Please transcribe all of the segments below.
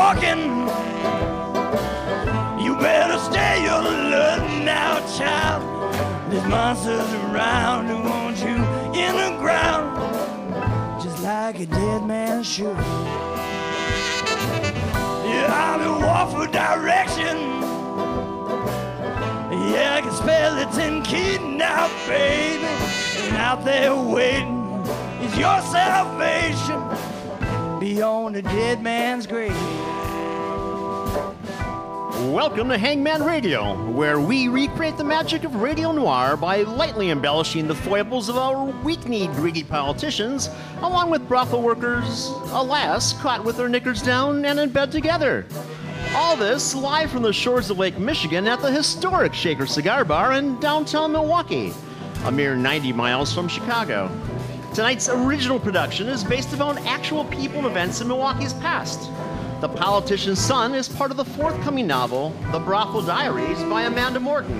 walking. You better stay your alert now, child. There's monsters around who want you in the ground, just like a dead man should. Yeah, I've been walking for direction. Yeah, I can spell it in kidnap, baby. And out there waiting is your salvation beyond a dead man's grave. Welcome to Hangman Radio, where we recreate the magic of radio noir by lightly embellishing the foibles of our weak-kneed greedy politicians, along with brothel workers, alas, caught with their knickers down and in bed together. All this live from the shores of Lake Michigan at the historic Shaker Cigar Bar in downtown Milwaukee, a mere 90 miles from Chicago. Tonight's original production is based upon actual people and events in Milwaukee's past. The Politician's Son is part of the forthcoming novel, The Brothel Diaries by Amanda Morton.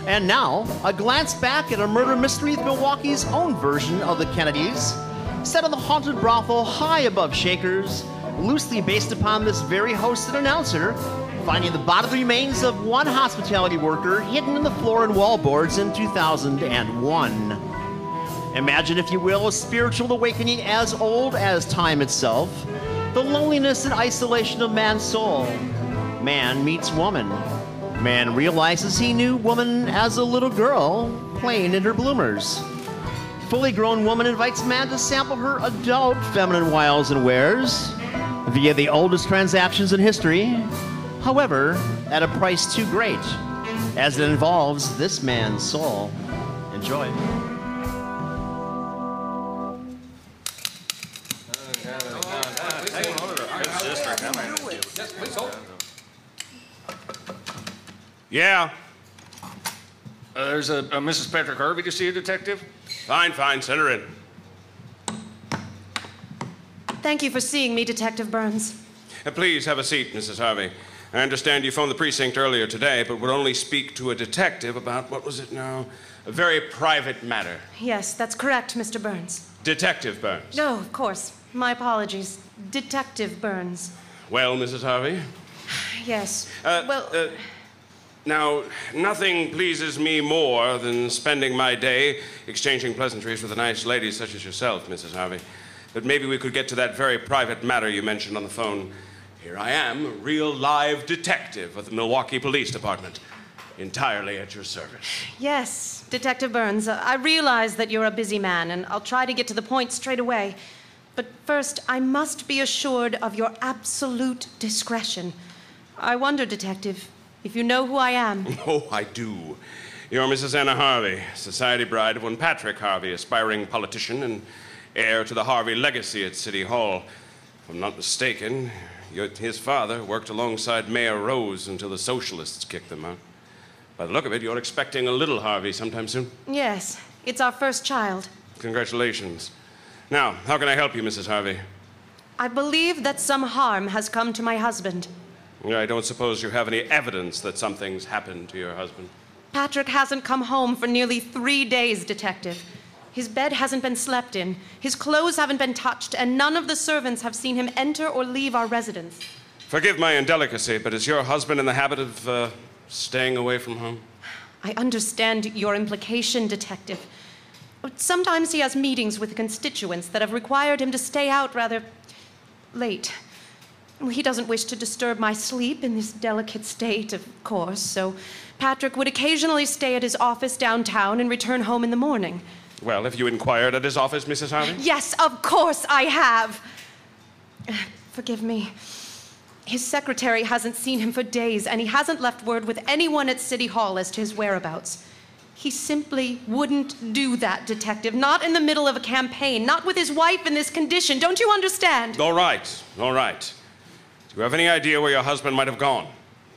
And now, a glance back at a murder mystery of Milwaukee's own version of the Kennedys, set in the haunted brothel high above Shakers, loosely based upon this very host and announcer, finding the bodily remains of one hospitality worker hidden in the floor and wall boards in 2001. Imagine, if you will, a spiritual awakening as old as time itself, the loneliness and isolation of man's soul. Man meets woman. Man realizes he knew woman as a little girl playing in her bloomers. Fully grown woman invites man to sample her adult feminine wiles and wares via the oldest transactions in history, however, at a price too great, as it involves this man's soul. Enjoy. Yeah. There's a Mrs. Patrick Harvey to see you, Detective. Fine, send her in. Thank you for seeing me, Detective Burns. Please have a seat, Mrs. Harvey. I understand you phoned the precinct earlier today, but would only speak to a detective about, what was it now? A very private matter. Yes, that's correct, Mr. Burns. Detective Burns. No, of course. My apologies. Detective Burns. Well, Mrs. Harvey? Yes. Now, nothing pleases me more than spending my day exchanging pleasantries with a nice lady such as yourself, Mrs. Harvey. But maybe we could get to that very private matter you mentioned on the phone. Here I am, a real live detective of the Milwaukee Police Department, entirely at your service. Yes, Detective Burns. I realize that you're a busy man, and I'll try to get to the point straight away. But first, I must be assured of your absolute discretion. I wonder, Detective, if you know who I am. Oh, I do. You're Mrs. Anna Harvey, society bride of one Patrick Harvey, aspiring politician and heir to the Harvey legacy at City Hall. If I'm not mistaken, his father worked alongside Mayor Rose until the socialists kicked them out. By the look of it, you're expecting a little Harvey sometime soon? Yes, it's our first child. Congratulations. Now, how can I help you, Mrs. Harvey? I believe that some harm has come to my husband. I don't suppose you have any evidence that something's happened to your husband. Patrick hasn't come home for nearly 3 days, Detective. His bed hasn't been slept in, his clothes haven't been touched, and none of the servants have seen him enter or leave our residence. Forgive my indelicacy, but is your husband in the habit of staying away from home? I understand your implication, Detective. Sometimes he has meetings with constituents that have required him to stay out rather late. He doesn't wish to disturb my sleep in this delicate state, of course, so Patrick would occasionally stay at his office downtown and return home in the morning. Well, have you inquired at his office, Mrs. Harvey? Yes, of course I have. Forgive me. His secretary hasn't seen him for days, and he hasn't left word with anyone at City Hall as to his whereabouts. He simply wouldn't do that, Detective. Not in the middle of a campaign, not with his wife in this condition. Don't you understand? All right. Do you have any idea where your husband might have gone?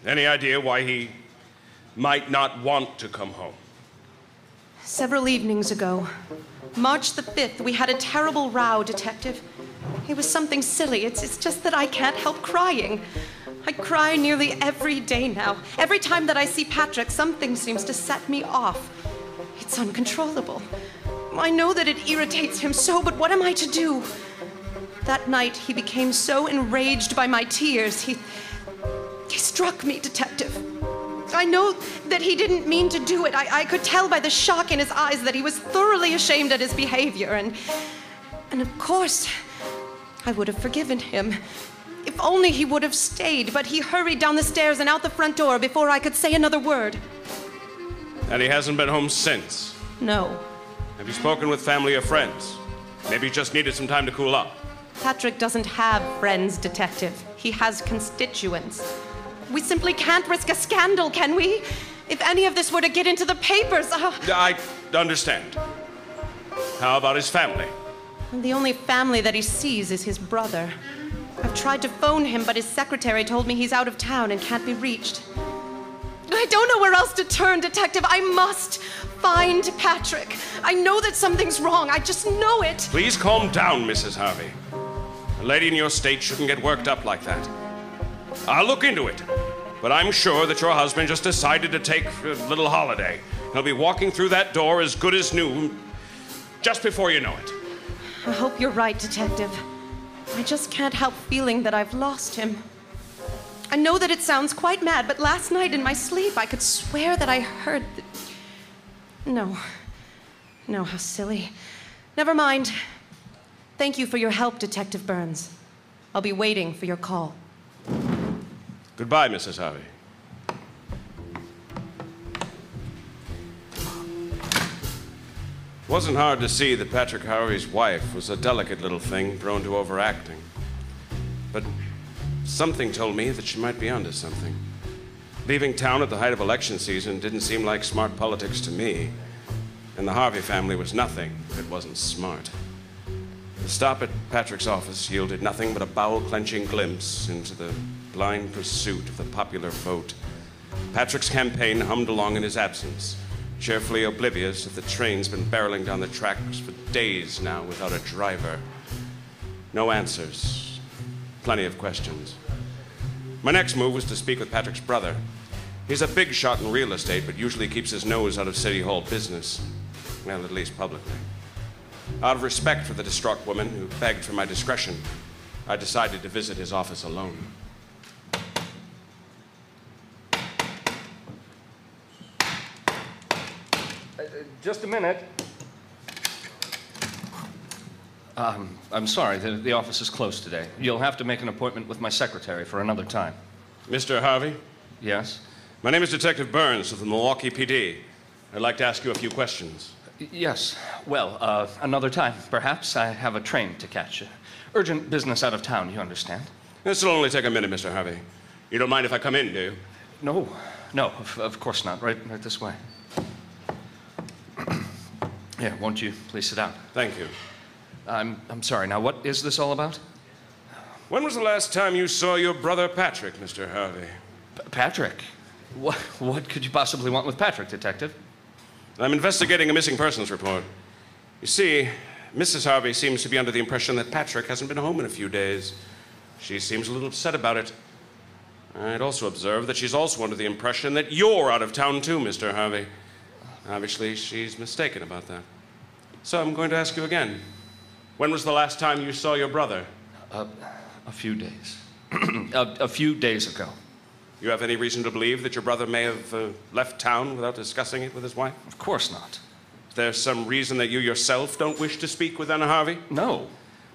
Any idea why he might not want to come home? Several evenings ago, March the 5th, we had a terrible row, Detective. It was something silly. It's just that I can't help crying. I cry nearly every day now. Every time that I see Patrick, something seems to set me off. It's uncontrollable. I know that it irritates him so, but what am I to do? That night, he became so enraged by my tears, he struck me, Detective. I know that he didn't mean to do it. I could tell by the shock in his eyes that he was thoroughly ashamed at his behavior. And of course, I would have forgiven him. If only he would have stayed, but he hurried down the stairs and out the front door before I could say another word. And he hasn't been home since? No. Have you spoken with family or friends? Maybe he just needed some time to cool up. Patrick doesn't have friends, Detective. He has constituents. We simply can't risk a scandal, can we? If any of this were to get into the papers, I understand. How about his family? The only family that he sees is his brother. I've tried to phone him, but his secretary told me he's out of town and can't be reached. I don't know where else to turn, Detective. I must find Patrick. I know that something's wrong. I just know it. Please calm down, Mrs. Harvey. A lady in your state shouldn't get worked up like that. I'll look into it. But I'm sure that your husband just decided to take a little holiday. He'll be walking through that door as good as new just before you know it. I hope you're right, Detective. I just can't help feeling that I've lost him. I know that it sounds quite mad, but last night in my sleep I could swear that I heard No, how silly. Never mind. Thank you for your help, Detective Burns. I'll be waiting for your call. Goodbye, Mrs. Harvey. It wasn't hard to see that Patrick Harvey's wife was a delicate little thing prone to overacting. But something told me that she might be onto something. Leaving town at the height of election season didn't seem like smart politics to me. And the Harvey family was nothing if it wasn't smart. The stop at Patrick's office yielded nothing but a bowel-clenching glimpse into the blind pursuit of the popular vote. Patrick's campaign hummed along in his absence, cheerfully oblivious that the train's been barreling down the tracks for days now without a driver. No answers. Plenty of questions. My next move was to speak with Patrick's brother. He's a big shot in real estate, but usually keeps his nose out of City Hall business. Well, at least publicly. Out of respect for the distraught woman who begged for my discretion, I decided to visit his office alone. Just a minute. I'm sorry, the office is closed today. You'll have to make an appointment with my secretary for another time. Mr. Harvey? Yes? My name is Detective Burns of the Milwaukee PD. I'd like to ask you a few questions. Yes. Well, another time, perhaps. I have a train to catch. Urgent business out of town, you understand? This will only take a minute, Mr. Harvey. You don't mind if I come in, do you? No, of course not. Right this way. Here, won't you please sit down? Thank you. I'm sorry. Now, what is this all about? When was the last time you saw your brother Patrick, Mr. Harvey? Patrick? What could you possibly want with Patrick, Detective? I'm investigating a missing persons report. You see, Mrs. Harvey seems to be under the impression that Patrick hasn't been home in a few days. She seems a little upset about it. I'd also observe that she's also under the impression that you're out of town too, Mr. Harvey. Obviously, she's mistaken about that. So I'm going to ask you again. When was the last time you saw your brother? A few days. A few days ago. You have any reason to believe that your brother may have left town without discussing it with his wife? Of course not. Is there some reason that you yourself don't wish to speak with Anna Harvey? No.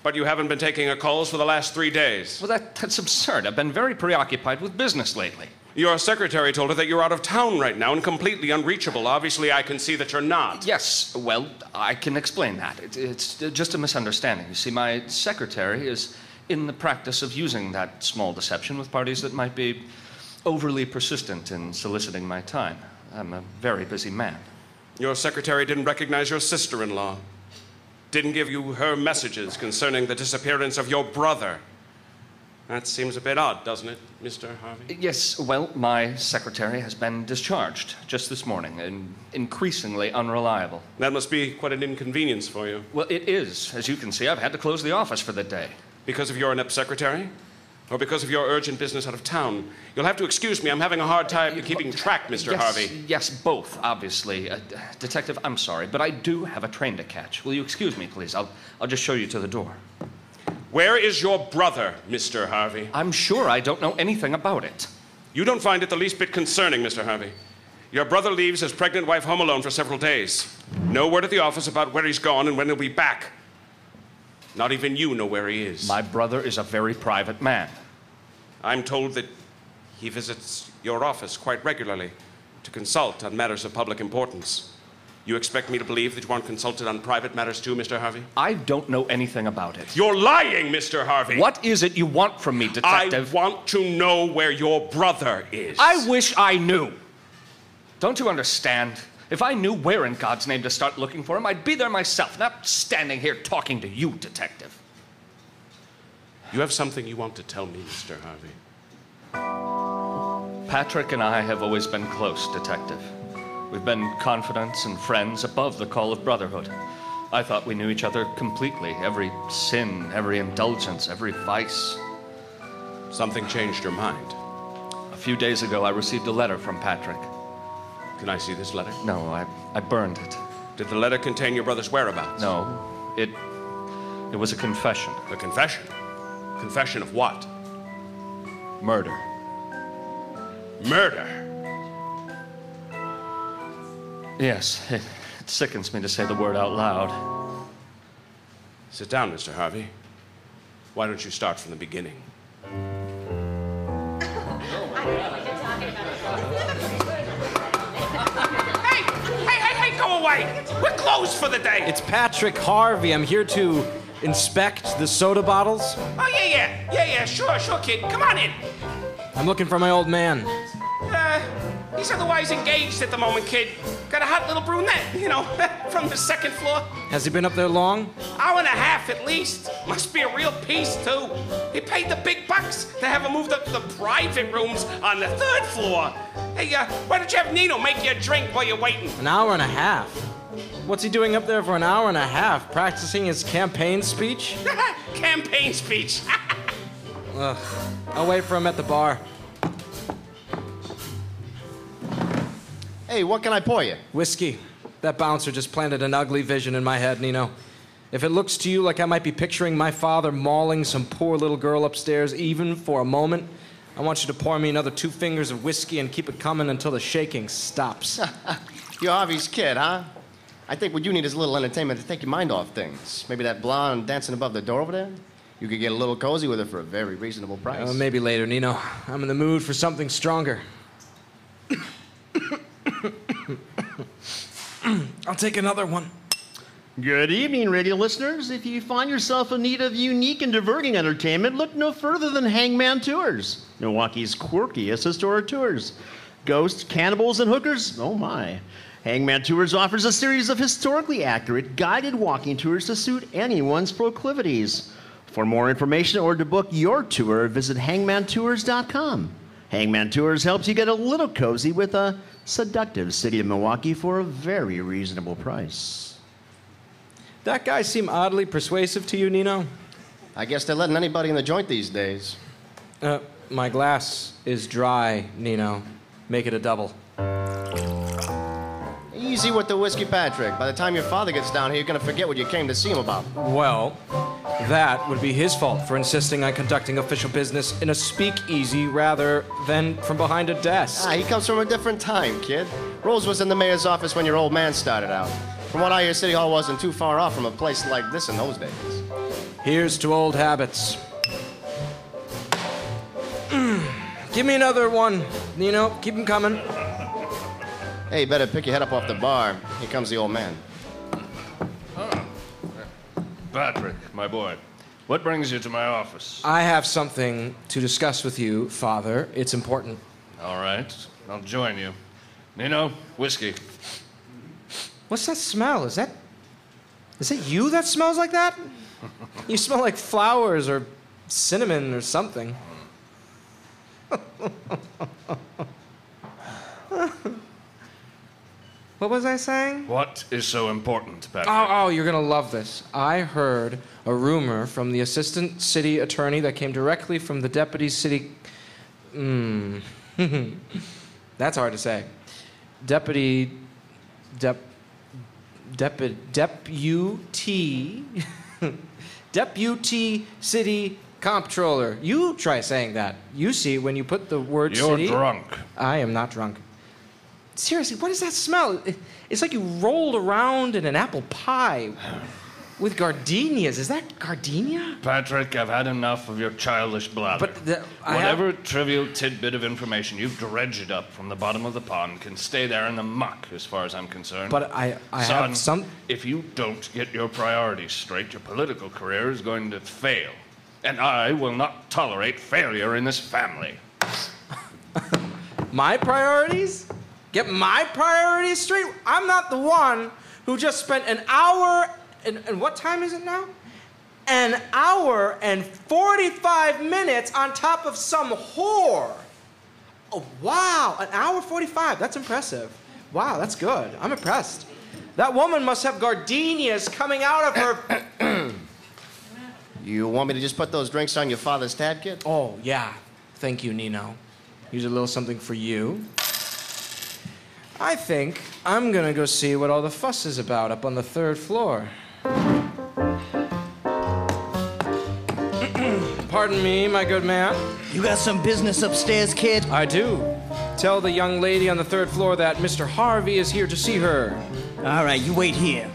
But you haven't been taking her calls for the last 3 days. Well, that's absurd. I've been very preoccupied with business lately. Your secretary told her that you're out of town right now and completely unreachable. Obviously, I can see that you're not. Yes, well, I can explain that. It's just a misunderstanding. You see, my secretary is in the practice of using that small deception with parties that might be overly persistent in soliciting my time. I'm a very busy man. Your secretary didn't recognize your sister-in-law. Didn't give you her messages concerning the disappearance of your brother. That seems a bit odd, doesn't it, Mr. Harvey? Yes, well, my secretary has been discharged just this morning and increasingly unreliable. That must be quite an inconvenience for you. Well, it is. As you can see, I've had to close the office for the day. Because of your inept secretary? Or because of your urgent business out of town? You'll have to excuse me. I'm having a hard time keeping track, Mr. Harvey. Yes, both, obviously. Detective, I'm sorry, but I do have a train to catch. Will you excuse me, please? I'll just show you to the door. Where is your brother, Mr. Harvey? I'm sure I don't know anything about it. You don't find it the least bit concerning, Mr. Harvey. Your brother leaves his pregnant wife home alone for several days. No word at the office about where he's gone and when he'll be back. Not even you know where he is. My brother is a very private man. I'm told that he visits your office quite regularly to consult on matters of public importance. You expect me to believe that you aren't consulted on private matters too, Mr. Harvey? I don't know anything about it. You're lying, Mr. Harvey! What is it you want from me, detective? I want to know where your brother is. I wish I knew. Don't you understand? If I knew where in God's name to start looking for him, I'd be there myself, not standing here talking to you, detective. You have something you want to tell me, Mr. Harvey? Patrick and I have always been close, detective. We've been confidants and friends above the call of brotherhood. I thought we knew each other completely. Every sin, every indulgence, every vice. Something changed your mind. A few days ago, I received a letter from Patrick. Can I see this letter? No, I burned it. Did the letter contain your brother's whereabouts? No, it was a confession. A confession? Confession of what? Murder. Murder? Yes, it sickens me to say the word out loud. Sit down, Mr. Harvey. Why don't you start from the beginning? Hey, go away! We're closed for the day! It's Patrick Harvey. I'm here to inspect the soda bottles. Oh, yeah, sure, kid. Come on in. I'm looking for my old man. He's otherwise engaged at the moment, kid. Got a hot little brunette, from the second floor. Has he been up there long? Hour and a half at least. Must be a real piece, too. He paid the big bucks to have him moved up to the private rooms on the third floor. Hey, why don't you have Nino make you a drink while you're waiting? An hour and a half? What's he doing up there for an hour and a half? Practicing his campaign speech? Campaign speech. Ugh. I'll wait for him at the bar. Hey, what can I pour you? Whiskey. That bouncer just planted an ugly vision in my head, Nino. If it looks to you like I might be picturing my father mauling some poor little girl upstairs even for a moment, I want you to pour me another 2 fingers of whiskey and keep it coming until the shaking stops. You're Harvey's kid, huh? I think what you need is a little entertainment to take your mind off things. Maybe that blonde dancing above the door over there? You could get a little cozy with her for a very reasonable price. Maybe later, Nino. I'm in the mood for something stronger. I'll take another one. Good evening, radio listeners. If you find yourself in need of unique and diverting entertainment, look no further than Hangman Tours, Milwaukee's quirkiest historic tours. Ghosts, cannibals, and hookers? Oh my. Hangman Tours offers a series of historically accurate guided walking tours to suit anyone's proclivities. For more information or to book your tour, visit hangmantours.com. Hangman Tours helps you get a little cozy with a seductive city of Milwaukee for a very reasonable price. That guy seem oddly persuasive to you, Nino? I guess they're letting anybody in the joint these days. My glass is dry, Nino. Make it a double. Easy with the whiskey, Patrick. By the time your father gets down here, you're going to forget what you came to see him about. Well, that would be his fault for insisting on conducting official business in a speakeasy rather than from behind a desk. He comes from a different time, kid. Rose was in the mayor's office when your old man started out. From what I hear, City Hall wasn't too far off from a place like this in those days. Here's to old habits. Give me another one, Nino. Keep them coming. Hey, you better pick your head up off the bar. Here comes the old man. Patrick, my boy, what brings you to my office? I have something to discuss with you, Father. It's important. All right, I'll join you. Nino, whiskey. What's that smell? Is it you that smells like that? You smell like flowers or cinnamon or something. What was I saying? What is so important, Patrick? Oh, you're gonna love this. I heard a rumor from the assistant city attorney that came directly from the deputy city... That's hard to say. Deputy Deputy City Comptroller. You try saying that. You see, when you put the word city... You're drunk. I am not drunk. Seriously, what does that smell? It's like you rolled around in an apple pie with gardenias. Is that gardenia? Patrick, I've had enough of your childish blather. But whatever trivial tidbit of information you've dredged up from the bottom of the pond can stay there in the muck, as far as I'm concerned. But I Son, have some... if you don't get your priorities straight, your political career is going to fail. And I will not tolerate failure in this family. My priorities? Get my priorities straight? I'm not the one who just spent an hour... And what time is it now? An hour and 45 minutes on top of some whore. Oh, wow. An hour 45. That's impressive. Wow, that's good. I'm impressed. That woman must have gardenias coming out of her... You want me to just put those drinks on your father's tab, kid? Oh, yeah. Thank you, Nino. Here's a little something for you. I think I'm gonna go see what all the fuss is about up on the 3rd floor. Pardon me, my good man. You got some business upstairs, kid? I do. Tell the young lady on the 3rd floor that Mr. Harvey is here to see her. All right, you wait here.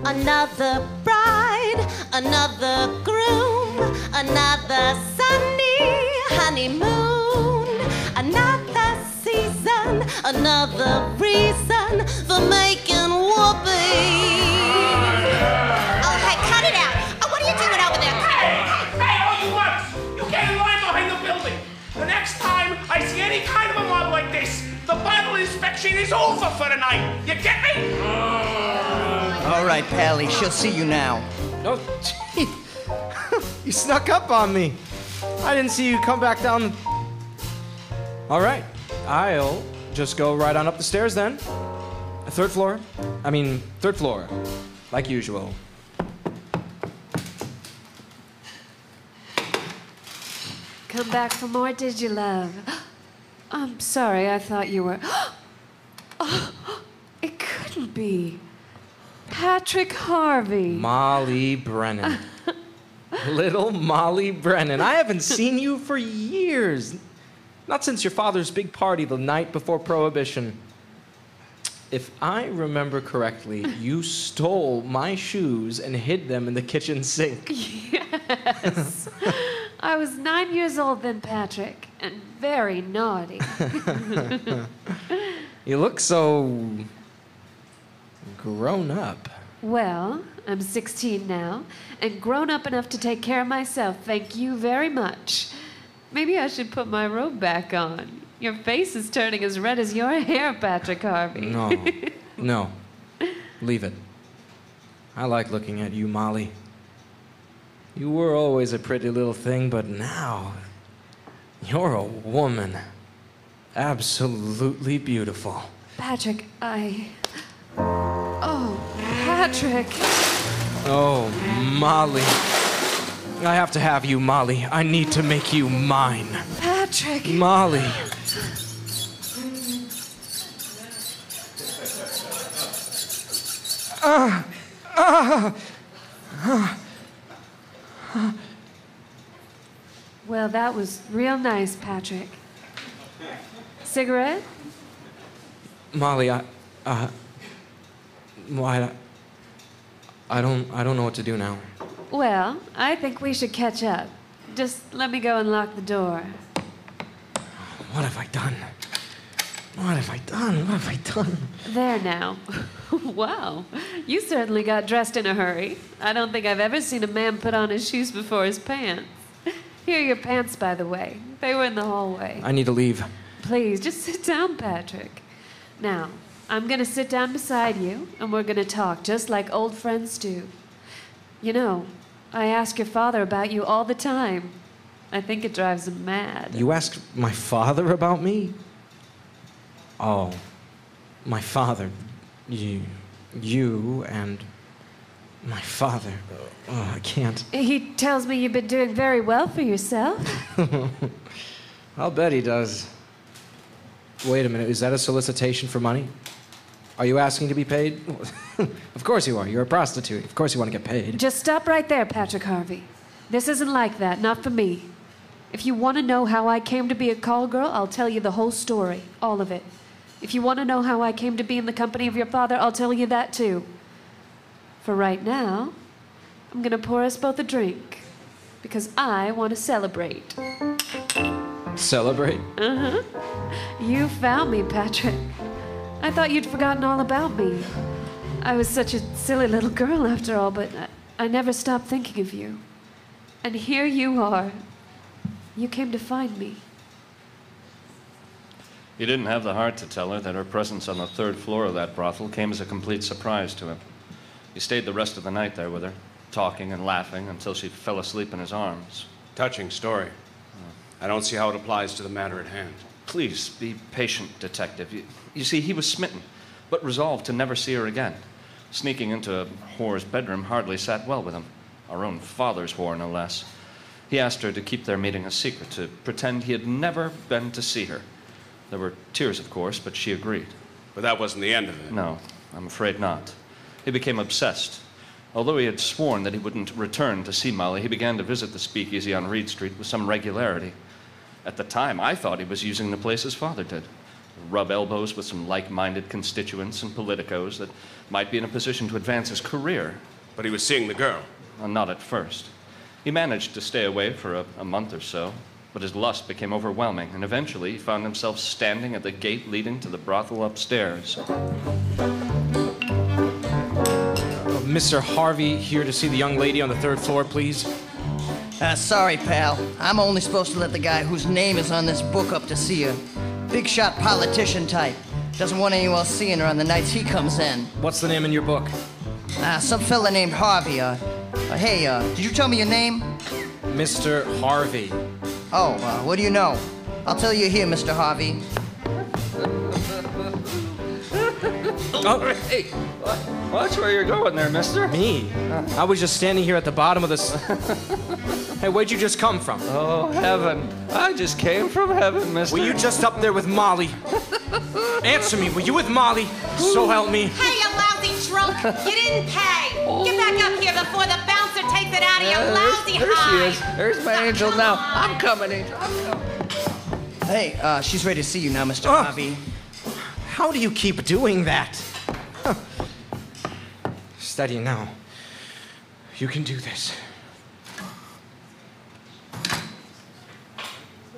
Another bride, another groom, another sunny honeymoon, another season, another reason for making whoopee. Oh, hey, cut it out. Oh, what are you doing over there? Hey, all you monks! You get in line behind the building. The next time I see any kind of a mob like this, the Bible inspection is over for the night. You get me? All right, Pally, she'll see you now. Oh, gee. You snuck up on me. I didn't see you come back down. All right. I'll just go right on up the stairs then. 3rd floor. 3rd floor. Like usual. Come back for more, did you, love? I'm sorry, I thought you were... Oh, it couldn't be. Patrick Harvey. Molly Brennan. Little Molly Brennan. I haven't seen you for years. Not since your father's big party the night before Prohibition. If I remember correctly, you stole my shoes and hid them in the kitchen sink. Yes. I was 9 years old then, Patrick, and very naughty. You look so... grown up. Well, I'm 16 now, and grown up enough to take care of myself, thank you very much. Maybe I should put my robe back on. Your face is turning as red as your hair, Patrick Harvey. No. No. Leave it. I like looking at you, Molly. You were always a pretty little thing, but now... you're a woman. Absolutely beautiful. Patrick, Oh, Patrick. Oh, Molly. I have to have you, Molly. I need to make you mine. Patrick. Molly. Well, that was real nice, Patrick. Cigarette? Molly, I don't know what to do now. Well, I think we should catch up. Just let me go and lock the door. What have I done? What have I done? What have I done? There now. Wow. You certainly got dressed in a hurry. I don't think I've ever seen a man put on his shoes before his pants. Here are your pants, by the way. They were in the hallway. I need to leave. Please, just sit down, Patrick. Now, I'm going to sit down beside you, and we're going to talk just like old friends do. You know, I ask your father about you all the time. I think it drives him mad. You ask my father about me? Oh, my father. You and my father. Oh, I can't. He tells me you've been doing very well for yourself. I'll bet he does. Wait a minute, is that a solicitation for money? Are you asking to be paid? Of course you are. You're a prostitute. Of course you want to get paid. Just stop right there, Patrick Harvey. This isn't like that, not for me. If you want to know how I came to be a call girl, I'll tell you the whole story, all of it. If you want to know how I came to be in the company of your father, I'll tell you that too. For right now, I'm going to pour us both a drink. Because I want to celebrate. Celebrate? Uh-huh. You found me, Patrick. I thought you'd forgotten all about me. I was such a silly little girl after all, but I never stopped thinking of you. And here you are. You came to find me. He didn't have the heart to tell her that her presence on the 3rd floor of that brothel came as a complete surprise to him. He stayed the rest of the night there with her, talking and laughing until she fell asleep in his arms. Touching story. I don't see how it applies to the matter at hand. Please, be patient, Detective. You see, he was smitten, but resolved to never see her again. Sneaking into a whore's bedroom hardly sat well with him. Our own father's whore, no less. He asked her to keep their meeting a secret, to pretend he had never been to see her. There were tears, of course, but she agreed. But that wasn't the end of it. No, I'm afraid not. He became obsessed. Although he had sworn that he wouldn't return to see Molly, he began to visit the speakeasy on Reed Street with some regularity. At the time, I thought he was using the place his father did. Rub elbows with some like-minded constituents and politicos that might be in a position to advance his career. But he was seeing the girl. Well, not at first. He managed to stay away for a month or so, but his lust became overwhelming, and eventually he found himself standing at the gate leading to the brothel upstairs. Mr. Harvey here to see the young lady on the 3rd floor, please. Sorry, pal. I'm only supposed to let the guy whose name is on this book up to see her. Big shot politician type. Doesn't want anyone else seeing her on the nights he comes in. What's the name in your book? Some fella named Harvey. Hey, did you tell me your name? Mr. Harvey. Oh, what do you know? I'll tell you here, Mr. Harvey. Oh, hey, watch where you're going there, mister. Me? I was just standing here at the bottom of this. Hey, where'd you just come from? Oh, heaven. I just came from heaven, mister. Were you just up there with Molly? Answer me, were you with Molly? So help me. Hey, you lousy drunk! You didn't pay! Get back up here before the bouncer takes it out of your lousy there hide! She is. There's my angel now. I'm coming, Angel. Hey, she's ready to see you now, Mr. Harvey. How do you keep doing that? Huh. Steady now. You can do this.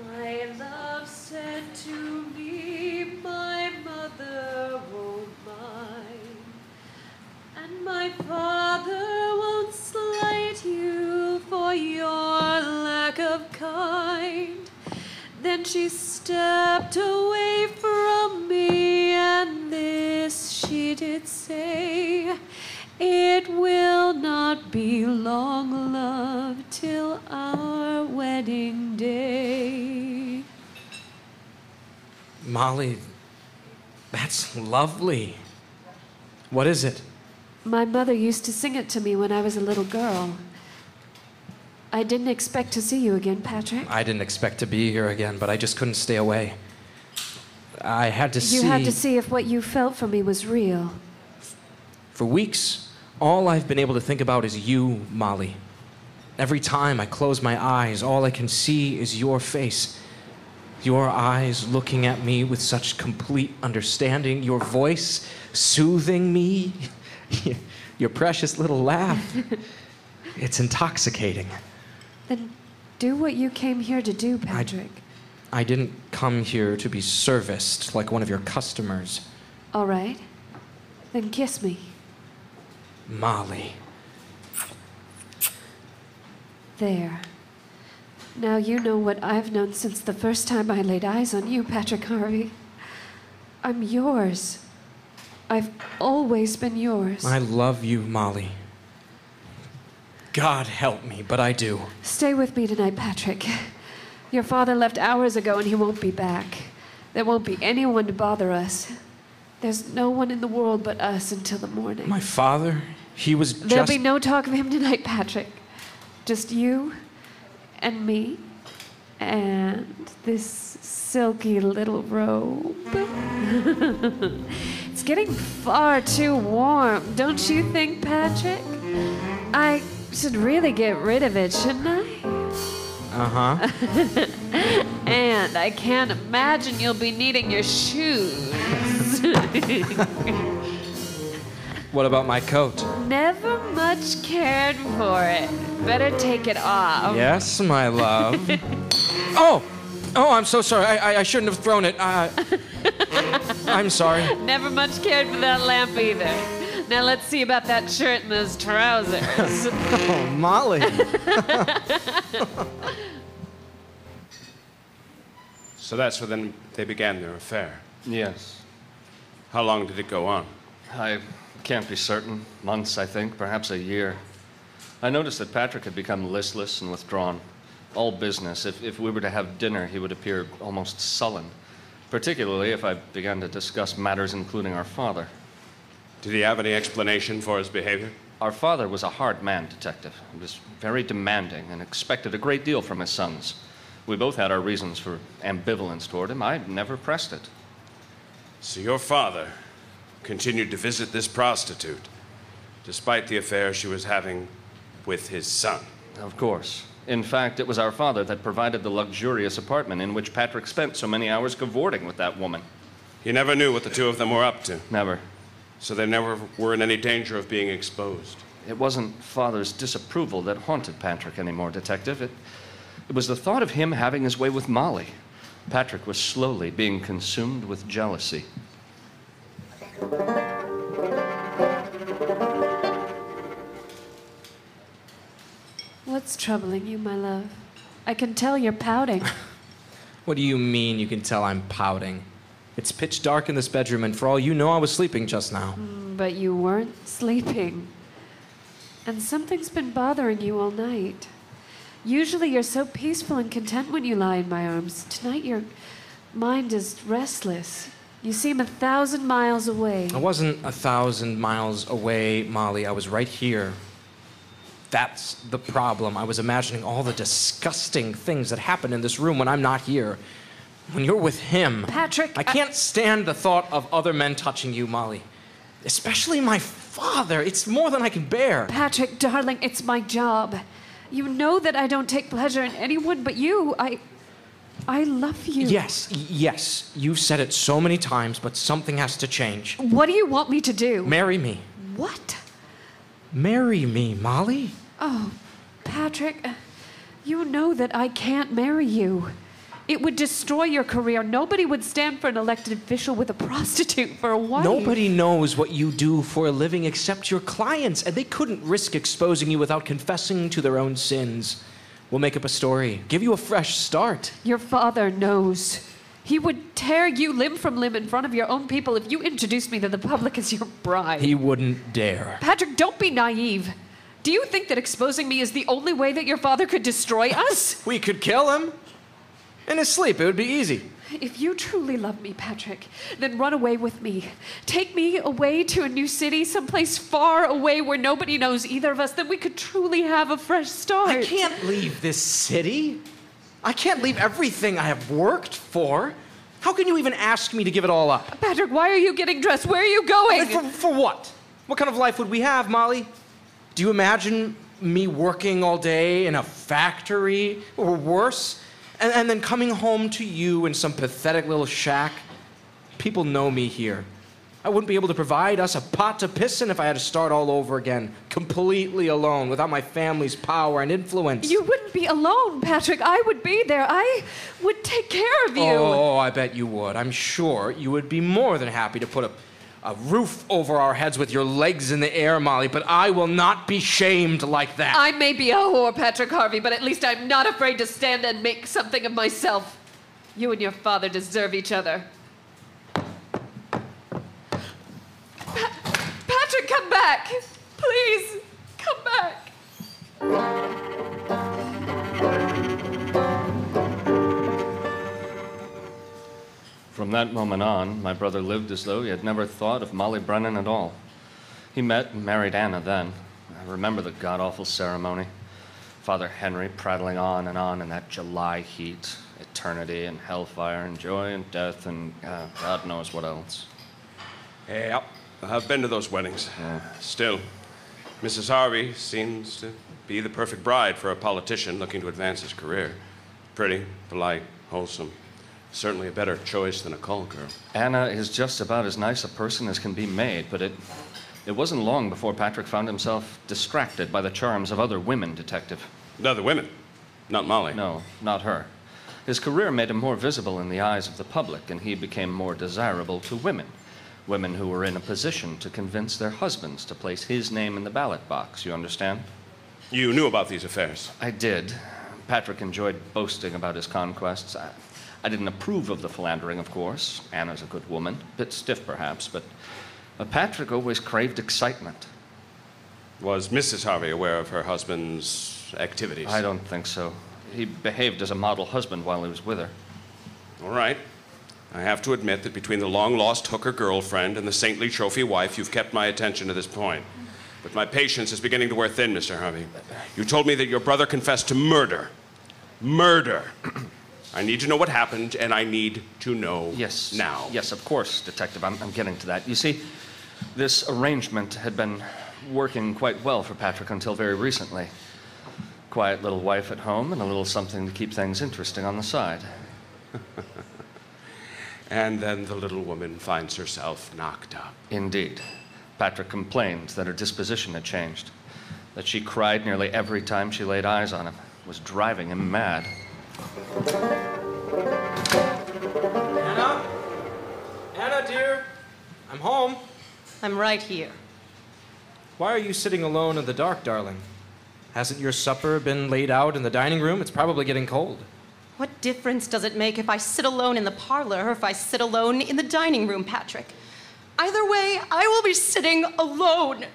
My love said to me, my mother won't mind, and my father won't slight you for your lack of kind. Then she stepped away from me, and this she did say, it will not be long, love, till our wedding day. Molly, that's lovely. What is it? My mother used to sing it to me when I was a little girl. I didn't expect to see you again, Patrick. I didn't expect to be here again, but I just couldn't stay away. I had to see... You had to see if what you felt for me was real. For weeks, all I've been able to think about is you, Molly. Every time I close my eyes, all I can see is your face. Your eyes looking at me with such complete understanding. Your voice soothing me. Your precious little laugh. It's intoxicating. Then do what you came here to do, Patrick. I didn't come here to be serviced like one of your customers. All right. Then kiss me. Molly. There. Now you know what I've known since the first time I laid eyes on you, Patrick Harvey. I'm yours. I've always been yours. I love you, Molly. God help me, but I do. Stay with me tonight, Patrick. Your father left hours ago and he won't be back. There won't be anyone to bother us. There's no one in the world but us until the morning. My father? He was just... There'll be no talk of him tonight, Patrick. Just you and me and this silky little robe. It's It's getting far too warm, don't you think, Patrick? I should really get rid of it, shouldn't I? Uh-huh. And I can't imagine you'll be needing your shoes. What about my coat? Never much cared for it. Better take it off. Yes, my love. Oh, I'm so sorry. I shouldn't have thrown it. I'm sorry. Never much cared for that lamp either. Now let's see about that shirt and those trousers. Oh, Molly. So that's when they began their affair. Yes. How long did it go on? I can't be certain. Months, I think, perhaps a year. I noticed that Patrick had become listless and withdrawn. All business. If we were to have dinner, he would appear almost sullen, particularly if I began to discuss matters including our father. Did he have any explanation for his behavior? Our father was a hard man, Detective. He was very demanding and expected a great deal from his sons. We both had our reasons for ambivalence toward him. I never pressed it. So your father continued to visit this prostitute, despite the affair she was having with his son? Of course. In fact, it was our father that provided the luxurious apartment in which Patrick spent so many hours cavorting with that woman. You never knew what the two of them were up to? Never. So they never were in any danger of being exposed? It wasn't Father's disapproval that haunted Patrick anymore, Detective. It was the thought of him having his way with Molly. Patrick was slowly being consumed with jealousy. What's troubling you, my love? I can tell you're pouting. What do you mean you can tell I'm pouting? It's pitch dark in this bedroom, and for all you know, I was sleeping just now. But you weren't sleeping. And something's been bothering you all night. Usually you're so peaceful and content when you lie in my arms. Tonight your mind is restless. You seem 1,000 miles away. I wasn't 1,000 miles away, Molly. I was right here. That's the problem. I was imagining all the disgusting things that happen in this room when I'm not here. When you're with him... Patrick... I can't stand the thought of other men touching you, Molly. Especially my father. It's more than I can bear. Patrick, darling, it's my job. You know that I don't take pleasure in anyone but you. I love you. Yes. You've said it so many times, but something has to change. What do you want me to do? Marry me. What? Marry me, Molly. Oh, Patrick, you know that I can't marry you. It would destroy your career. Nobody would stand for an elected official with a prostitute for a wife. Nobody knows what you do for a living except your clients, and they couldn't risk exposing you without confessing to their own sins. We'll make up a story, give you a fresh start. Your father knows. He would tear you limb from limb in front of your own people if you introduced me to the public as your bride. He wouldn't dare. Patrick, don't be naive. Do you think that exposing me is the only way that your father could destroy us? We could kill him. In his sleep, it would be easy. If you truly love me, Patrick, then run away with me. Take me away to a new city, someplace far away where nobody knows either of us, then we could truly have a fresh start. I can't leave this city. I can't leave everything I have worked for. How can you even ask me to give it all up? Patrick, why are you getting dressed? Where are you going? For what? What kind of life would we have, Molly? Do you imagine me working all day in a factory, or worse? And then coming home to you in some pathetic little shack? People know me here. I wouldn't be able to provide us a pot to piss in if I had to start all over again, completely alone, without my family's power and influence. You wouldn't be alone, Patrick. I would be there. I would take care of you. Oh, I bet you would. I'm sure you would be more than happy to put a roof over our heads with your legs in the air, Molly, but I will not be shamed like that. I may be a whore, Patrick Harvey, but at least I'm not afraid to stand and make something of myself. You and your father deserve each other. Patrick, come back! Please, come back! From that moment on, my brother lived as though he had never thought of Molly Brennan at all. He met and married Anna then. I remember the god-awful ceremony. Father Henry prattling on in that July heat. Eternity and hellfire and joy and death and God knows what else. Yep, I've been to those weddings. Still, Mrs. Harvey seems to be the perfect bride for a politician looking to advance his career. Pretty, polite, wholesome. Certainly a better choice than a call girl. Anna is just about as nice a person as can be made, but it wasn't long before Patrick found himself distracted by the charms of other women, Detective. Other women? Not Molly. No, not her. His career made him more visible in the eyes of the public, and he became more desirable to women. Women who were in a position to convince their husbands to place his name in the ballot box, you understand? You knew about these affairs? I did. Patrick enjoyed boasting about his conquests. I didn't approve of the philandering, of course. Anna's a good woman. A bit stiff, perhaps, but Patrick always craved excitement. Was Mrs. Harvey aware of her husband's activities? I don't think so. He behaved as a model husband while he was with her. All right. I have to admit that between the long-lost hooker girlfriend and the saintly trophy wife, you've kept my attention to this point. But my patience is beginning to wear thin, Mr. Harvey. You told me that your brother confessed to murder. Murder. I need to know what happened, and I need to know now. Yes, of course, Detective. I'm getting to that. You see, this arrangement had been working quite well for Patrick until very recently. Quiet little wife at home and a little something to keep things interesting on the side. And then the little woman finds herself knocked up. Indeed. Patrick complained that her disposition had changed, that she cried nearly every time she laid eyes on him. It was driving him mad. Anna? Anna, dear? I'm home. I'm right here. Why are you sitting alone in the dark, darling? Hasn't your supper been laid out in the dining room? It's probably getting cold. What difference does it make if I sit alone in the parlor or if I sit alone in the dining room, Patrick? Either way, I will be sitting alone.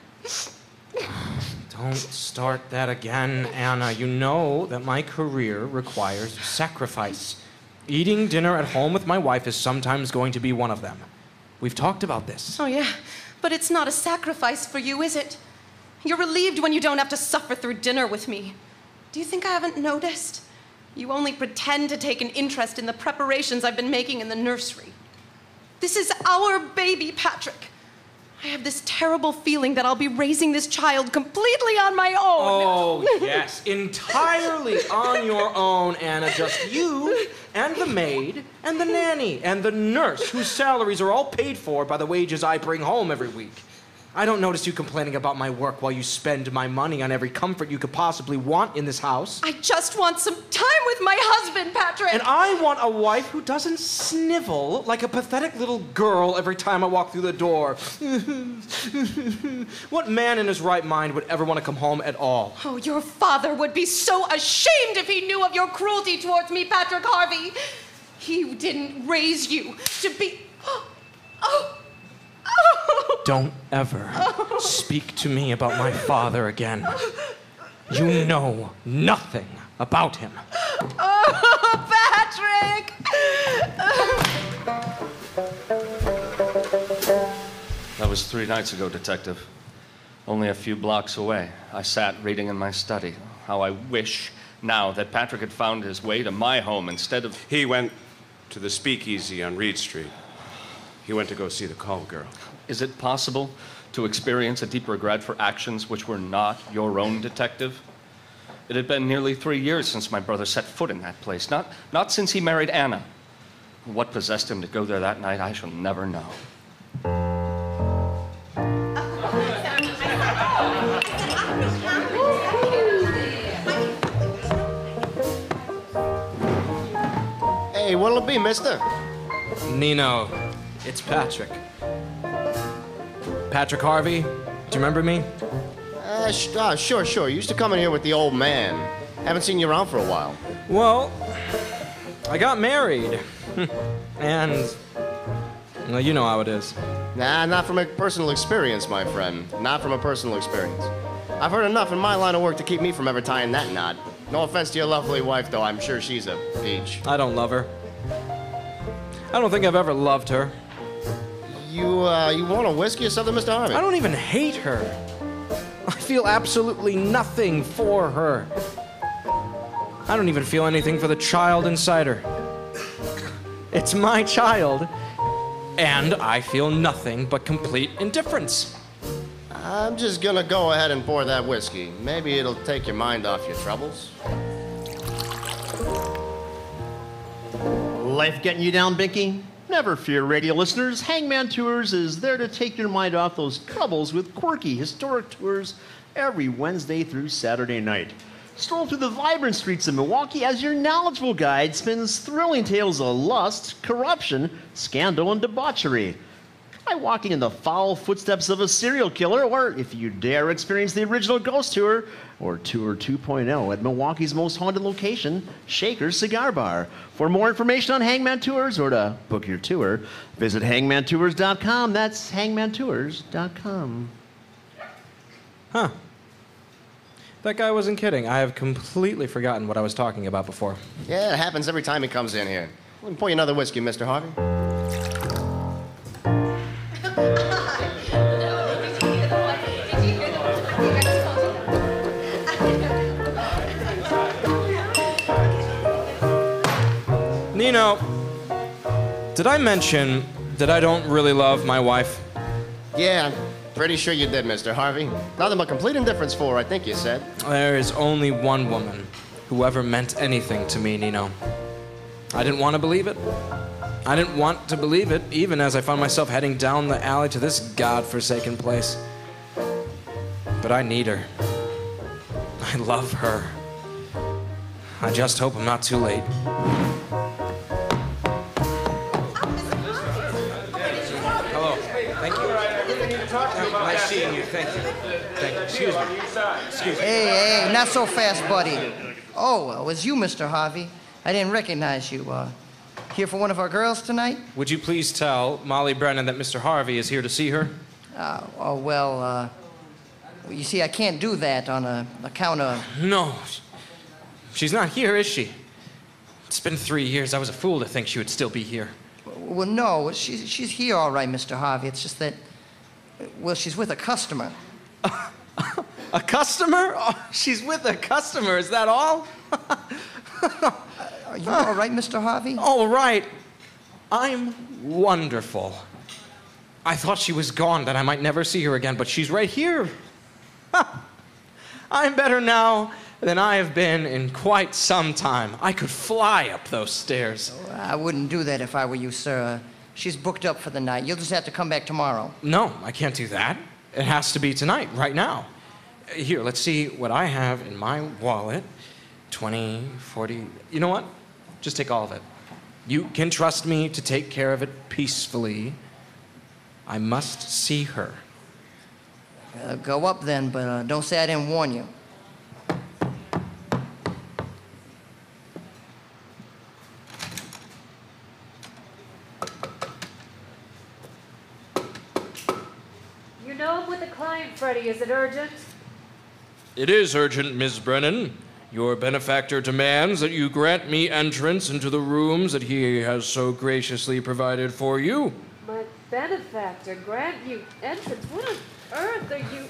Don't start that again, Anna. You know that my career requires sacrifice. Eating dinner at home with my wife is sometimes going to be one of them. We've talked about this. Oh, yeah. But it's not a sacrifice for you, is it? You're relieved when you don't have to suffer through dinner with me. Do you think I haven't noticed? You only pretend to take an interest in the preparations I've been making in the nursery. This is our baby, Patrick. I have this terrible feeling that I'll be raising this child completely on my own. Oh, yes. Entirely on your own, Anna. Just you and the maid and the nanny and the nurse whose salaries are all paid for by the wages I bring home every week. I don't notice you complaining about my work while you spend my money on every comfort you could possibly want in this house. I just want some time with my husband, Patrick. And I want a wife who doesn't snivel like a pathetic little girl every time I walk through the door. What man in his right mind would ever want to come home at all? Oh, your father would be so ashamed if he knew of your cruelty towards me, Patrick Harvey. He didn't raise you to be... Oh! Don't ever speak to me about my father again. You know nothing about him. Oh, Patrick! That was 3 nights ago, Detective. Only a few blocks away. I sat reading in my study. How I wish now that Patrick had found his way to my home instead of... He went to the speakeasy on Reed Street. He went to go see the call girl. Is it possible to experience a deep regret for actions which were not your own, Detective? It had been nearly 3 years since my brother set foot in that place, not since he married Anna. What possessed him to go there that night, I shall never know. Hey, what'll it be, mister? Nino, it's Patrick. Patrick Harvey, do you remember me? Sure. You used to come in here with the old man. Haven't seen you around for a while. Well, I got married. And, well, you know how it is. Nah, not from a personal experience, my friend. Not from a personal experience. I've heard enough in my line of work to keep me from ever tying that knot. No offense to your lovely wife, though. I'm sure she's a peach. I don't love her. I don't think I've ever loved her. You want a whiskey or something, Mr. Harvey? I don't even hate her. I feel absolutely nothing for her. I don't even feel anything for the child inside her. It's my child, And I feel nothing but complete indifference. I'm just gonna go ahead and pour that whiskey. Maybe it'll take your mind off your troubles. Life getting you down, Binky? Never fear, radio listeners. Hangman Tours is there to take your mind off those troubles with quirky, historic tours every Wednesday through Saturday night. Stroll through the vibrant streets of Milwaukee as your knowledgeable guide spins thrilling tales of lust, corruption, scandal, and debauchery. Try walking in the foul footsteps of a serial killer, or if you dare, experience the original ghost tour, or Tour 2.0 at Milwaukee's most haunted location, Shaker's Cigar Bar. For more information on Hangman Tours or to book your tour, visit hangmantours.com. That's hangmantours.com. Huh. That guy wasn't kidding. I have completely forgotten what I was talking about before. Yeah, it happens every time he comes in here. Let me pour you another whiskey, Mr. Harvey. Nino, did I mention that I don't really love my wife? Yeah, pretty sure you did, Mr. Harvey. Nothing but complete indifference for her, I think you said. There is only one woman who ever meant anything to me, Nino. I didn't want to believe it. I didn't want to believe it, even as I found myself heading down the alley to this godforsaken place. But I need her. I love her. I just hope I'm not too late. Hello. Thank you. Nice seeing you. Thank you. Thank you. Excuse me. Excuse me. Hey, not so fast, buddy. Oh, it was you, Mr. Harvey. I didn't recognize you. Here for one of our girls tonight? Would you please tell Molly Brennan that Mr. Harvey is here to see her? You see, I can't do that on account of... No. She's not here, is she? It's been 3 years. I was a fool to think she would still be here. Well, no, she's here all right, Mr. Harvey. It's just that, well, she's with a customer. A customer? Oh, she's with a customer. Is that all? Are you all right, Mr. Harvey? All right. I'm wonderful. I thought she was gone, that I might never see her again, but she's right here. I'm better now than I have been in quite some time. I could fly up those stairs. I wouldn't do that if I were you, sir. She's booked up for the night. You'll just have to come back tomorrow. No, I can't do that. It has to be tonight, right now. Here, let's see what I have in my wallet. 20, 40... You know what? Just take all of it. You can trust me to take care of it peacefully. I must see her. Go up then, but don't say I didn't warn you. You know I'm with a client, Freddie. Is it urgent? It is urgent, Miss Brennan. Your benefactor demands that you grant me entrance into the rooms that he has so graciously provided for you. My benefactor grant you entrance? What on earth are you...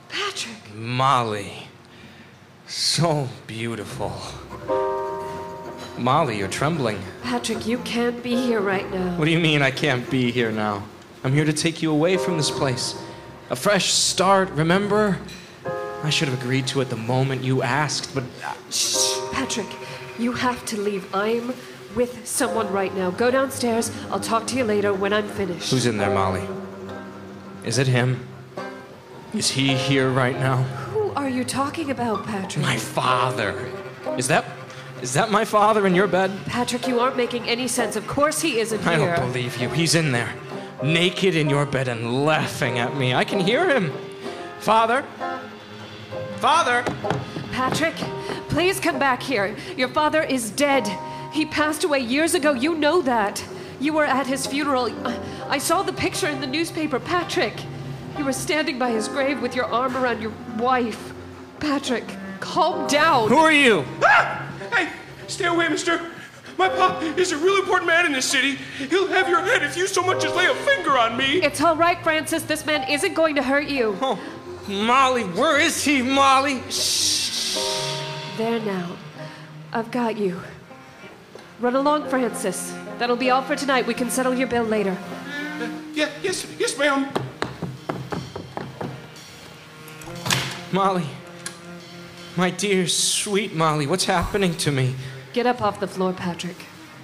Patrick! Molly. So beautiful. Molly, you're trembling. Patrick, you can't be here right now. What do you mean I can't be here now? I'm here to take you away from this place. A fresh start, remember? I should have agreed to it the moment you asked, but... Shh, Patrick, you have to leave. I'm with someone right now. Go downstairs. I'll talk to you later when I'm finished. Who's in there, Molly? Is it him? Is he here right now? Who are you talking about, Patrick? My father. Is that my father in your bed? Patrick, you aren't making any sense. Of course he isn't here. I don't believe you. He's in there, naked in your bed and laughing at me. I can hear him. Father? Father! Patrick, please come back here. Your father is dead. He passed away years ago. You know that. You were at his funeral. I saw the picture in the newspaper. Patrick, you were standing by his grave with your arm around your wife. Patrick, calm down. Who are you? Ah! Hey, stay away, mister. My pop is a real important man in this city. He'll have your head if you so much as lay a finger on me. It's all right, Francis. This man isn't going to hurt you. Oh, Molly, where is he, Molly? Shh. There now. I've got you. Run along, Francis. That'll be all for tonight. We can settle your bill later. Yes, ma'am. Molly. My dear, sweet Molly, what's happening to me? Get up off the floor, Patrick.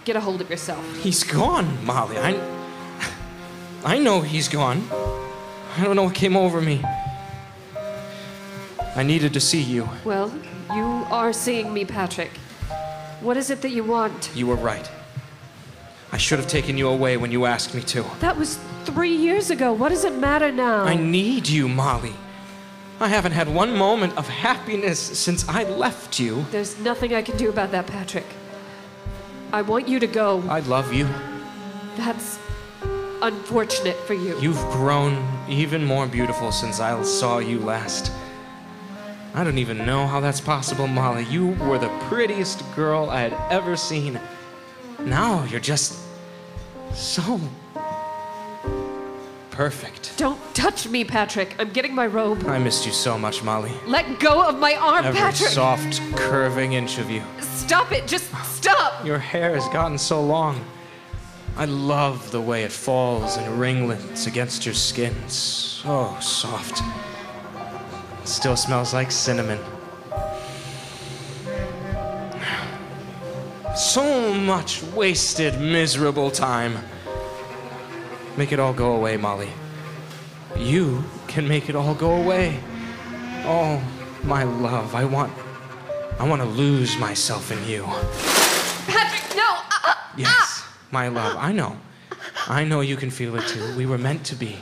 Get a hold of yourself. He's gone, Molly. I know he's gone. I don't know what came over me. I needed to see you. Well, you are seeing me, Patrick. What is it that you want? You were right. I should have taken you away when you asked me to. That was 3 years ago. What does it matter now? I need you, Molly. I haven't had one moment of happiness since I left you. There's nothing I can do about that, Patrick. I want you to go. I love you. That's unfortunate for you. You've grown even more beautiful since I saw you last. I don't even know how that's possible, Molly. You were the prettiest girl I had ever seen. Now you're just so perfect. Don't touch me, Patrick. I'm getting my robe. I missed you so much, Molly. Let go of my arm, Every Patrick. soft, curving inch of you. Stop it. Just stop. Your hair has gotten so long. I love the way it falls in ringlets against your skin. So soft. It still smells like cinnamon. So much wasted, miserable time. Make it all go away, Molly. You can make it all go away. Oh, my love, I want to lose myself in you. Patrick, no! Yes, my love, I know. I know you can feel it too. We were meant to be.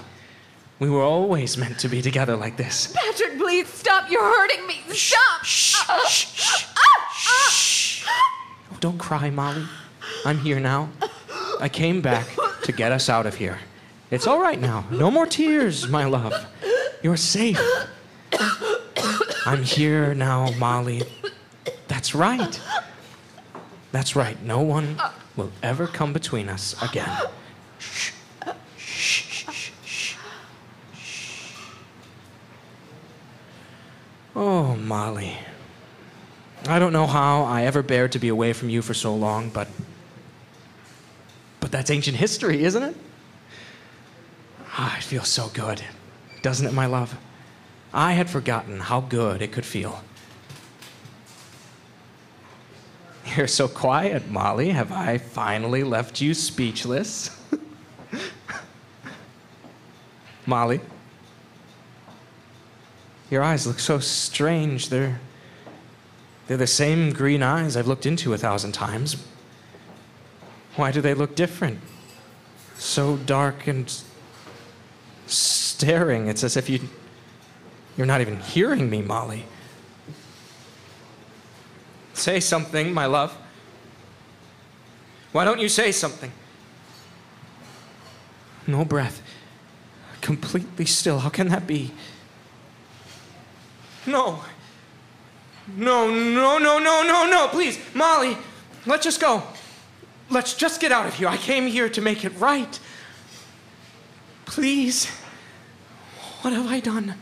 We were always meant to be together like this. Patrick, please stop. You're hurting me. Stop! Shh. Don't cry, Molly. I'm here now. I came back to get us out of here. It's all right now. No more tears, my love. You're safe. I'm here now, Molly. That's right. That's right. No one will ever come between us again. Shh. Oh, Molly. I don't know how I ever bared to be away from you for so long, but that's ancient history, isn't it? It feels so good, doesn't it, my love? I had forgotten how good it could feel. You're so quiet, Molly. Have I finally left you speechless? Molly? Your eyes look so strange. They're the same green eyes I've looked into 1,000 times. Why do they look different? So dark and staring. It's as if you're not even hearing me, Molly. Say something, my love. Why don't you say something? No breath. Completely still. How can that be? No. No, please. Molly, let's just go. Let's just get out of here. I came here to make it right. Please. What have I done?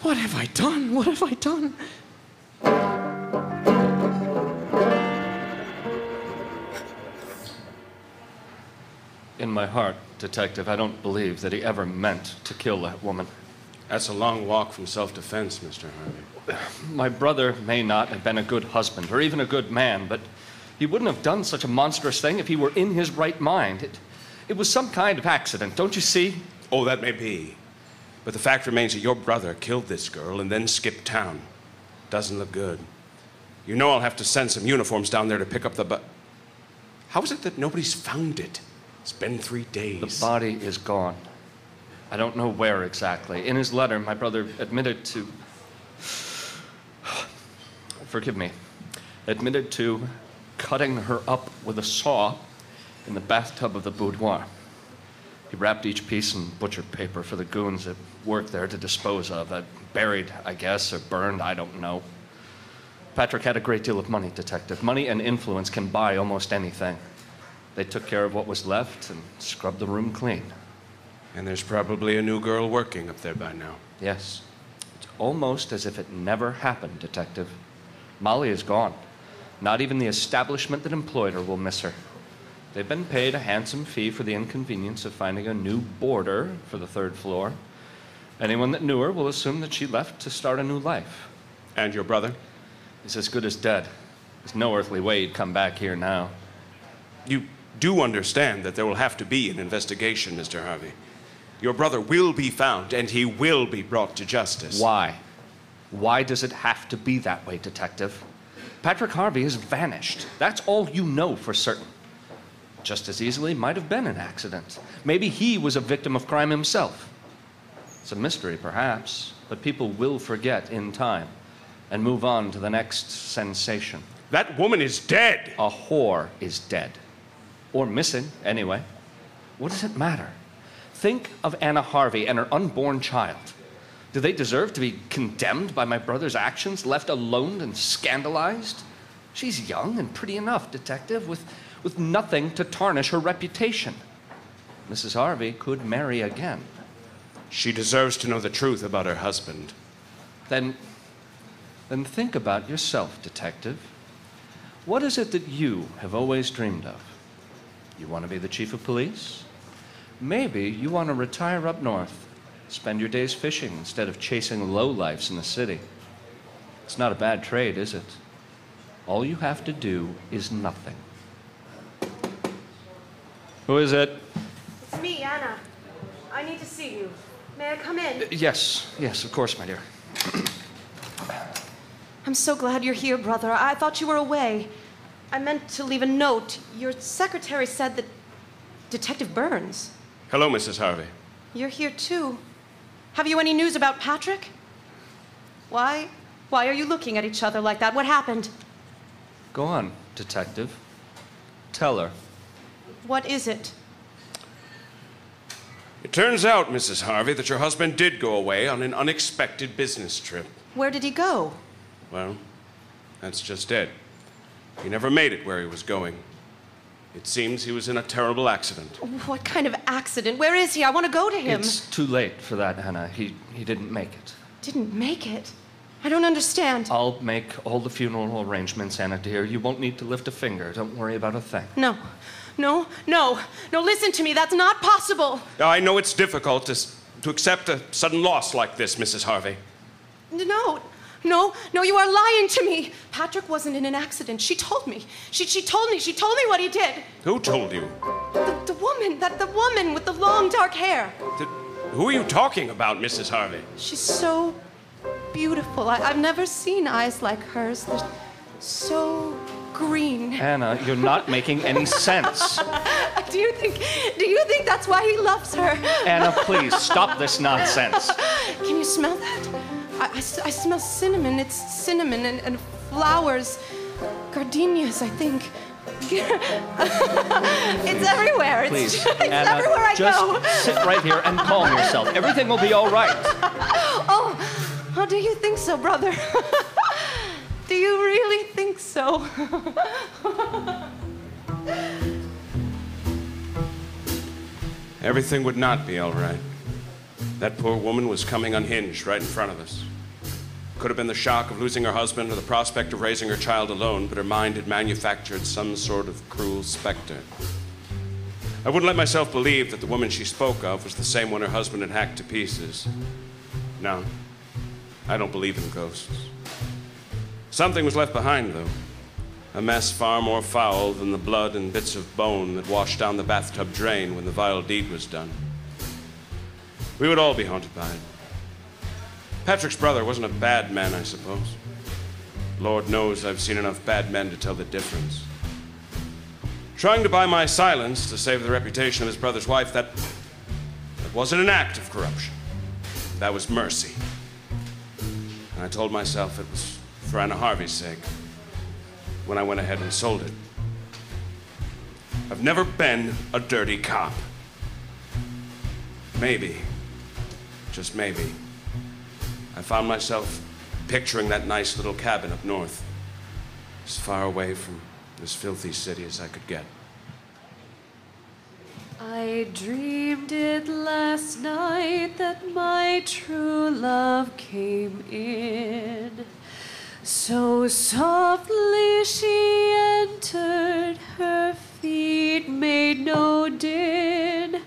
What have I done? What have I done? In my heart, Detective, I don't believe that he ever meant to kill that woman. That's a long walk from self-defense, Mr. Harvey. My brother may not have been a good husband or even a good man, but he wouldn't have done such a monstrous thing if he were in his right mind. It was some kind of accident, don't you see? Oh, that may be. But the fact remains that your brother killed this girl and then skipped town. Doesn't look good. You know I'll have to send some uniforms down there to pick up the How is it that nobody's found it? It's been 3 days. The body is gone. I don't know where exactly. In his letter, my brother admitted to... Forgive me. Admitted to cutting her up with a saw in the bathtub of the boudoir. He wrapped each piece in butcher paper for the goons that worked there to dispose of. Buried, I guess, or burned, I don't know. Patrick had a great deal of money, Detective. Money and influence can buy almost anything. They took care of what was left and scrubbed the room clean. And there's probably a new girl working up there by now. Yes. It's almost as if it never happened, Detective. Molly is gone. Not even the establishment that employed her will miss her. They've been paid a handsome fee for the inconvenience of finding a new boarder for the 3rd floor. Anyone that knew her will assume that she left to start a new life. And your brother? He's as good as dead. There's no earthly way he'd come back here now. You do understand that there will have to be an investigation, Mr. Harvey. Your brother will be found, and he will be brought to justice. Why? Why does it have to be that way, Detective? Patrick Harvey has vanished. That's all you know for certain. Just as easily might have been an accident. Maybe he was a victim of crime himself. It's a mystery, perhaps, but people will forget in time and move on to the next sensation. That woman is dead. A whore is dead. Or missing, anyway. What does it matter? Think of Anna Harvey and her unborn child. Do they deserve to be condemned by my brother's actions, left alone and scandalized? She's young and pretty enough, Detective, with nothing to tarnish her reputation. Mrs. Harvey could marry again. She deserves to know the truth about her husband. Then think about yourself, Detective. What is it that you have always dreamed of? You want to be the chief of police? Maybe you want to retire up north, spend your days fishing instead of chasing lowlifes in the city. It's not a bad trade, is it? All you have to do is nothing. Who is it? It's me, Anna. I need to see you. May I come in? Yes, of course, my dear. I'm so glad you're here, brother. I thought you were away. I meant to leave a note. Your secretary said that Detective Burns. Hello, Mrs. Harvey. You're here too. Have you any news about Patrick? Why are you looking at each other like that? What happened? Go on, Detective. Tell her. What is it? It turns out, Mrs. Harvey, that your husband did go away on an unexpected business trip. Where did he go? Well, that's just it. He never made it where he was going. It seems he was in a terrible accident. What kind of accident? Where is he? I want to go to him. It's too late for that, Hannah. He didn't make it. Didn't make it? I don't understand. I'll make all the funeral arrangements, Anna dear. You won't need to lift a finger. Don't worry about a thing. No, listen to me. That's not possible. I know it's difficult to accept a sudden loss like this, Mrs. Harvey. No, you are lying to me. Patrick wasn't in an accident. She told me. She told me what he did. Who told you? The woman with the long dark hair. Who are you talking about, Mrs. Harvey? She's so beautiful. I've never seen eyes like hers. They're so green. Anna, you're not making any sense. Do you think that's why he loves her? Anna, please, stop this nonsense. Can you smell that? I smell cinnamon. It's cinnamon and flowers. Gardenias, I think. It's everywhere. Please, it's Anna, everywhere I go. just sit right here and calm yourself. Everything will be all right. Oh, do you think so, brother? Do you really think so? Everything would not be all right. That poor woman was coming unhinged right in front of us. Could have been the shock of losing her husband or the prospect of raising her child alone, but her mind had manufactured some sort of cruel specter. I wouldn't let myself believe that the woman she spoke of was the same one her husband had hacked to pieces. No, I don't believe in ghosts. Something was left behind, though. A mess far more foul than the blood and bits of bone that washed down the bathtub drain when the vile deed was done. We would all be haunted by it. Patrick's brother wasn't a bad man, I suppose. Lord knows I've seen enough bad men to tell the difference. Trying to buy my silence to save the reputation of his brother's wife, that wasn't an act of corruption. That was mercy. And I told myself it was for Anna Harvey's sake when I went ahead and sold it. I've never been a dirty cop. Maybe, just maybe, I found myself picturing that nice little cabin up north, as far away from this filthy city as I could get. I dreamed it last night that my true love came in. So softly she entered, her feet made no din.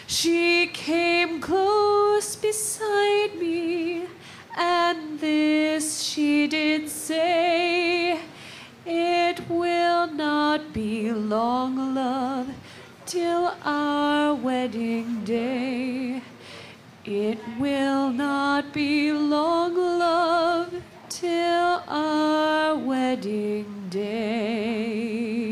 She came close beside me, and this she did say, it will not be long, love, till our wedding day. It will not be long, love, till our wedding day.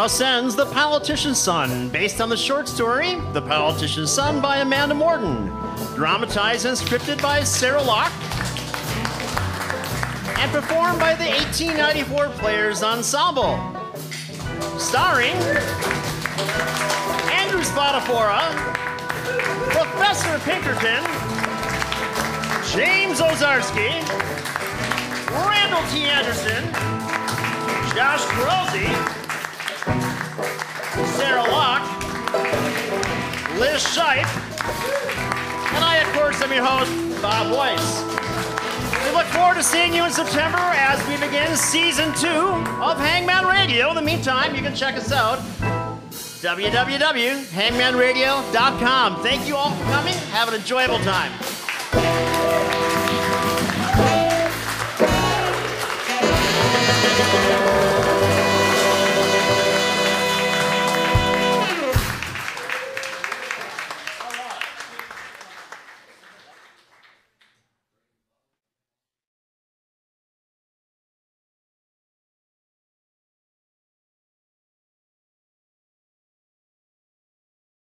Thus ends The Politician's Son, based on the short story The Politician's Son by Amanda Morton, dramatized and scripted by Sarah Locke, and performed by the 1894 Players Ensemble. Starring Andrew Spadafora, Professor Pinkerton, James Ozarski, Randall T. Anderson, Josh Grosey, Sarah Locke, Liz Scheib, and I, of course, am your host, Bob Weiss. We look forward to seeing you in September as we begin Season 2 of Hangman Radio. In the meantime, you can check us out, www.hangmanradio.com. Thank you all for coming. Have an enjoyable time.